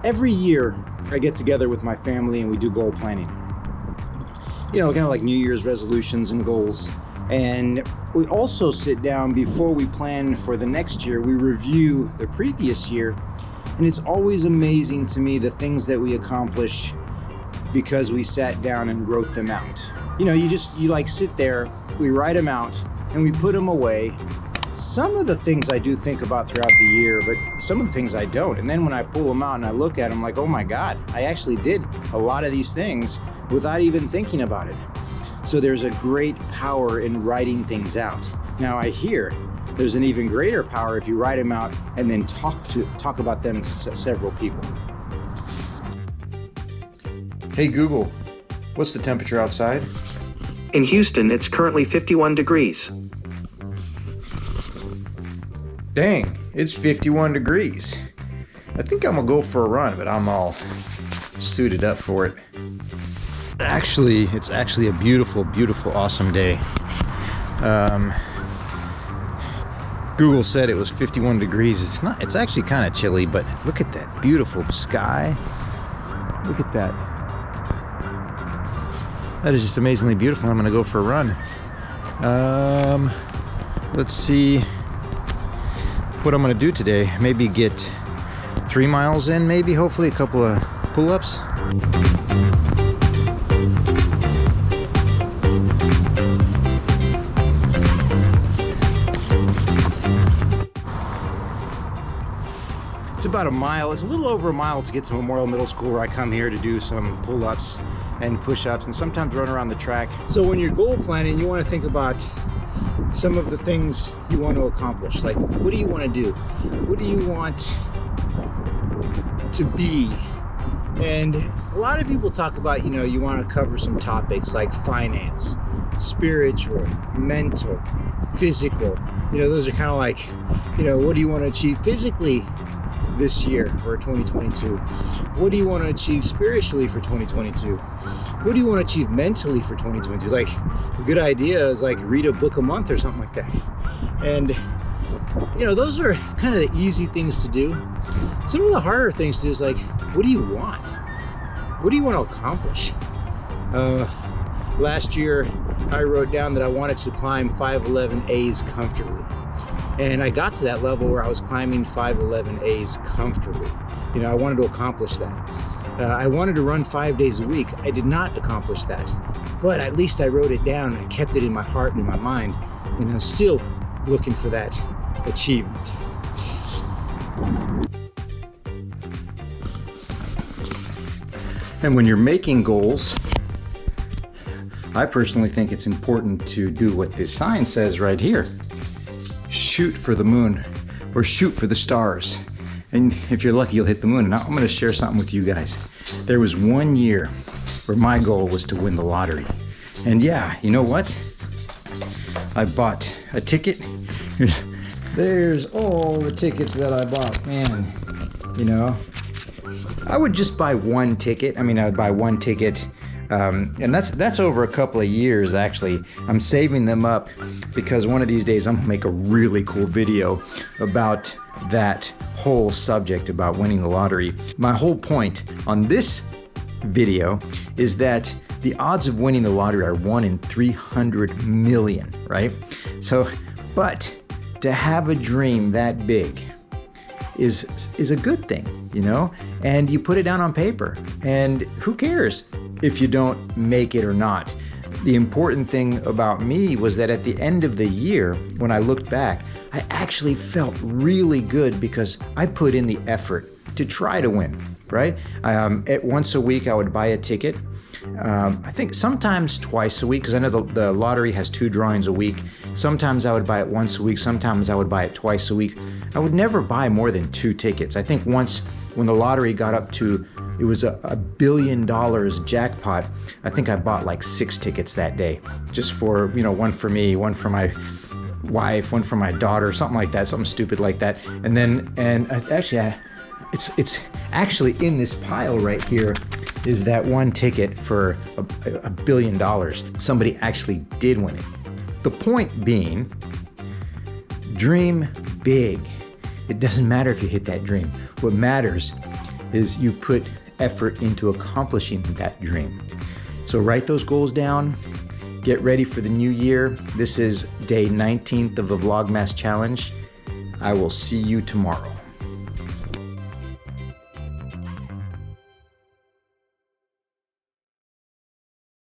Every year I get together with my family and we do goal planning. You know, kind of like New Year's resolutions and goals. And we also sit down before we plan for the next year. We review the previous year, and it's always amazing to me the things that we accomplish because we sat down and wrote them out. You know, you like sit there, we write them out, and we put them away. Some of the things I do think about throughout the year, but some of the things I don't. And then when I pull them out and I look at them, like, oh my God, I actually did a lot of these things without even thinking about it. So there's a great power in writing things out. Now I hear there's an even greater power if you write them out and then talk about them to several people. Hey Google, what's the temperature outside? In Houston, it's currently 51 degrees. Dang, it's 51 degrees. I think I'm gonna go for a run, but I'm all suited up for it. Actually, it's actually a beautiful, beautiful, awesome day. Google said it was 51 degrees. It's not, it's actually kind of chilly, but look at that beautiful sky. Look at that. That is just amazingly beautiful. I'm gonna go for a run. Let's see what I'm gonna do today. Maybe get 3 miles in, maybe, hopefully a couple of pull-ups. It's about a mile, it's a little over a mile to get to Memorial Middle School, where I come here to do some pull-ups and push-ups and sometimes run around the track. So when you're goal planning, you want to think about some of the things you want to accomplish. Like, what do you want to do? What do you want to be? And a lot of people talk about, you know, you want to cover some topics like finance, spiritual, mental, physical. You know, those are kind of like, you know, what do you want to achieve physically this year for 2022? What do you want to achieve spiritually for 2022? What do you want to achieve mentally for 2022? Like, a good idea is like read a book a month or something like that. And you know, those are kind of the easy things to do. Some of the harder things to do is like, what do you want? What do you want to accomplish? Last year I wrote down that I wanted to climb 511As comfortably. And I got to that level where I was climbing 511As comfortably. You know, I wanted to accomplish that. I wanted to run 5 days a week. I did not accomplish that, but at least I wrote it down. I kept it in my heart and in my mind, and I'm still looking for that achievement. And when you're making goals, I personally think it's important to do what this sign says right here. Shoot for the moon, or shoot for the stars. And if you're lucky, you'll hit the moon. Now I'm gonna share something with you guys. There was one year where my goal was to win the lottery. And yeah, you know what? I bought a ticket. There's all the tickets that I bought, man. You know, I would just buy one ticket. I mean, I would buy one ticket. And that's over a couple of years, actually. I'm saving them up because one of these days I'm gonna make a really cool video about that whole subject about winning the lottery. My whole point on this video is that the odds of winning the lottery are 1 in 300 million, right? So, but to have a dream that big is a good thing, you know? And you put it down on paper, and who cares if you don't make it or not? The important thing about me was that at the end of the year, when I looked back, I actually felt really good because I put in the effort to try to win, right? Once a week, I would buy a ticket. I think sometimes twice a week, because I know the lottery has 2 drawings a week. Sometimes I would buy it once a week. Sometimes I would buy it twice a week. I would never buy more than 2 tickets. I think once when the lottery got up to, it was $1 billion jackpot, I think I bought like 6 tickets that day, just for, you know, one for me, one for my wife, one for my daughter, something like that, something stupid like that. It's actually in this pile right here is that one ticket for $1 billion. Somebody actually did win it. The point being, dream big. It doesn't matter if you hit that dream. What matters is you put effort into accomplishing that dream. So write those goals down. Get ready for the new year. This is day 19th of the Vlogmas challenge. I will see you tomorrow.